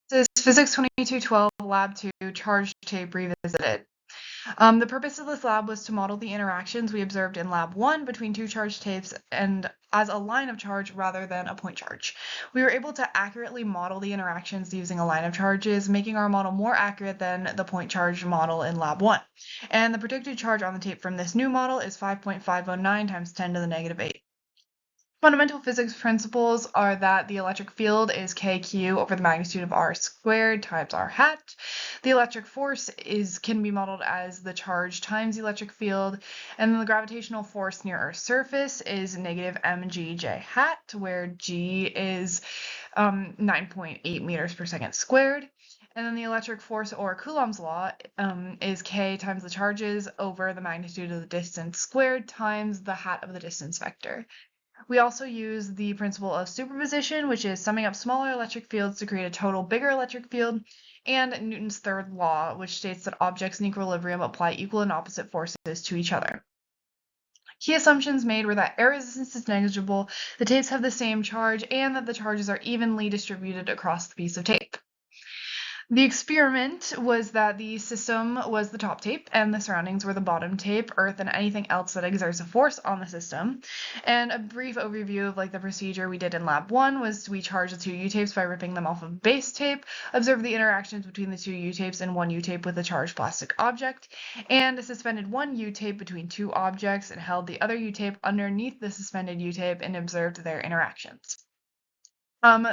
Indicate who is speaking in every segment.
Speaker 1: This is Physics 2212 Lab 2 Charge Tape Revisited. The purpose of this lab was to model the interactions we observed in Lab 1 between two charge tapes and as a line of charge rather than a point charge. We were able to accurately model the interactions using a line of charges, making our model more accurate than the point charge model in Lab 1. And the predicted charge on the tape from this new model is 5.509 times 10 to the negative 8. Fundamental physics principles are that the electric field is kq over the magnitude of r squared times r hat. The electric force can be modeled as the charge times the electric field, and then the gravitational force near Earth's surface is negative mgj hat, where g is 9.8 meters per second squared. And then the electric force, or Coulomb's law, is k times the charges over the magnitude of the distance squared times the hat of the distance vector. We also use the principle of superposition, which is summing up smaller electric fields to create a total bigger electric field, and Newton's third law, which states that objects in equilibrium apply equal and opposite forces to each other. Key assumptions made were that air resistance is negligible, the tapes have the same charge, and that the charges are evenly distributed across the piece of tape. The experiment was that the system was the top tape and the surroundings were the bottom tape, Earth, and anything else that exerts a force on the system. And a brief overview of the procedure we did in Lab 1 was we charged the two U-tapes by ripping them off of base tape, observed the interactions between the two U-tapes and one U-tape with a charged plastic object, and suspended one U-tape between two objects and held the other U-tape underneath the suspended U-tape and observed their interactions.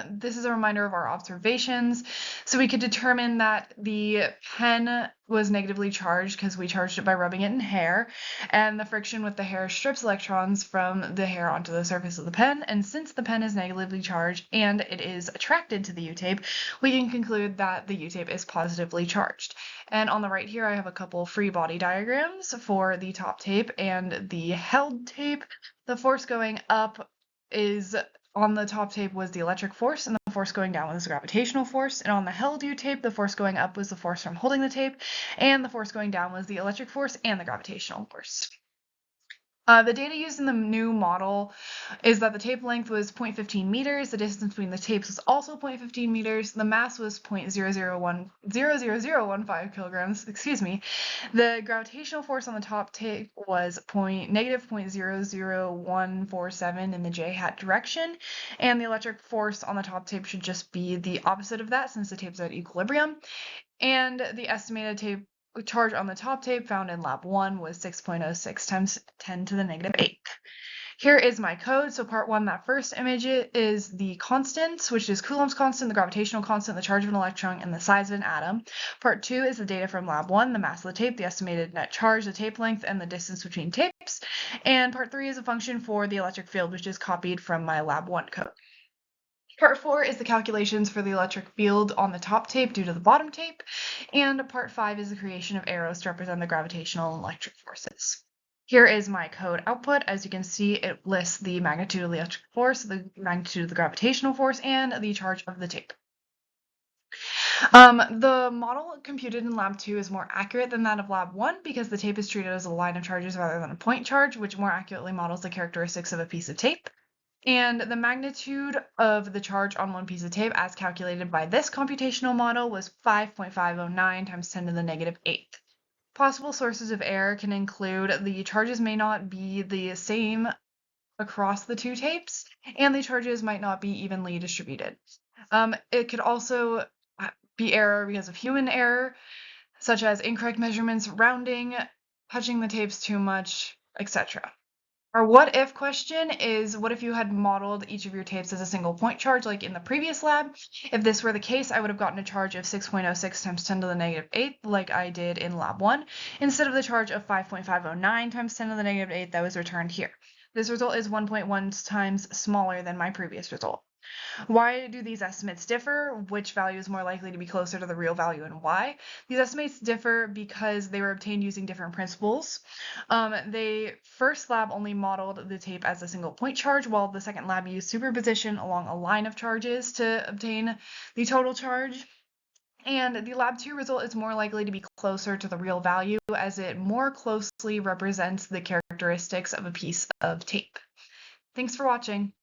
Speaker 1: This is a reminder of our observations. So we could determine that the pen was negatively charged because we charged it by rubbing it in hair, and the friction with the hair strips electrons from the hair onto the surface of the pen. And since the pen is negatively charged and it is attracted to the U-tape, we can conclude that the U-tape is positively charged. And on the right here, I have a couple free body diagrams for the top tape and the held tape. The force going up is on the top tape was the electric force, and the force going down was the gravitational force. And on the held U-tape, the force going up was the force from holding the tape, and the force going down was the electric force and the gravitational force. The data used in the new model is that the tape length was 0.15 meters, the distance between the tapes was also 0.15 meters, the mass was 0.00015 kilograms, the gravitational force on the top tape was negative 0.00147 in the j-hat direction, and the electric force on the top tape should just be the opposite of that since the tapes are at equilibrium, and the estimated tape charge on the top tape found in Lab 1 was 6.06 times 10 to the negative 8. Here is my code. So part 1, that first image is the constants, which is Coulomb's constant, the gravitational constant, the charge of an electron, and the size of an atom. Part 2 is the data from Lab 1, the mass of the tape, the estimated net charge, the tape length, and the distance between tapes. And part 3 is a function for the electric field, which is copied from my Lab 1 code. Part 4 is the calculations for the electric field on the top tape due to the bottom tape, and part 5 is the creation of arrows to represent the gravitational and electric forces. Here is my code output. As you can see, it lists the magnitude of the electric force, the magnitude of the gravitational force, and the charge of the tape. The model computed in Lab 2 is more accurate than that of Lab 1 because the tape is treated as a line of charges rather than a point charge, which more accurately models the characteristics of a piece of tape. And the magnitude of the charge on one piece of tape as calculated by this computational model was 5.509 times 10 to the negative 8. Possible sources of error can include the charges may not be the same across the two tapes, and the charges might not be evenly distributed. It could also be error because of human error, such as incorrect measurements, rounding, touching the tapes too much, etc. Our what if question is, what if you had modeled each of your tapes as a single point charge like in the previous lab? If this were the case, I would have gotten a charge of 6.06 times 10 to the negative 8 like I did in Lab 1, instead of the charge of 5.509 times 10 to the negative 8 that was returned here. This result is 1.1 times smaller than my previous result. Why do these estimates differ? Which value is more likely to be closer to the real value and why? These estimates differ because they were obtained using different principles. The first lab only modeled the tape as a single point charge, while the second lab used superposition along a line of charges to obtain the total charge. And the Lab 2 result is more likely to be closer to the real value as it more closely represents the characteristics of a piece of tape. Thanks for watching.